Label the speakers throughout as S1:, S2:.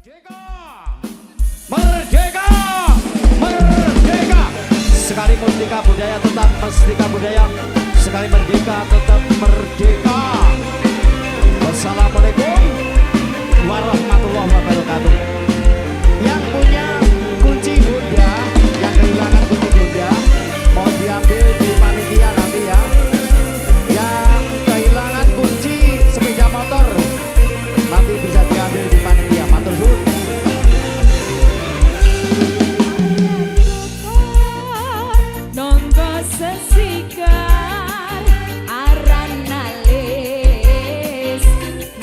S1: Merdeka! Merdeka! Merdeka! Sekali merdeka budaya tetap merdeka budaya. Sekali merdeka tetap merdeka. Wassalamualaikum warahmatullahi wabarakatuh. Yang punya kunci Bunda, yang kehilangan kunci Bunda, mau diambil di panitia nanti ya. Yang kehilangan kunci sepeda motor, nanti bisa diambil di panitia. Matur suwun.
S2: Nonggo sesikar aran nalis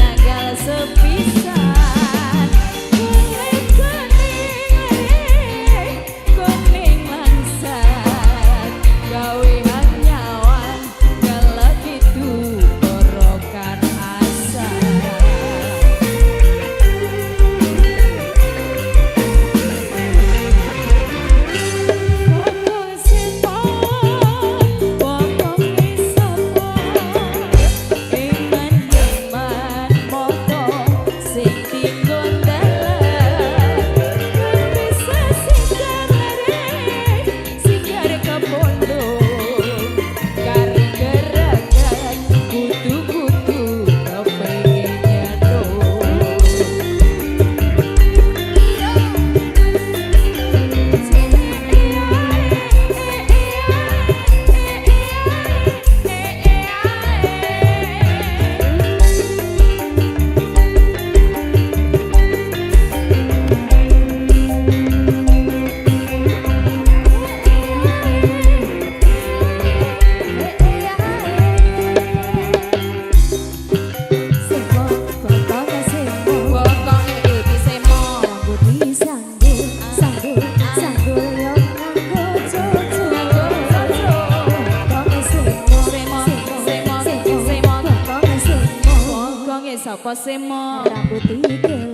S2: nagal sepisan kulit kuning langsat gawe hanyawan galak itu korokan asa. Sapa semo rambut iki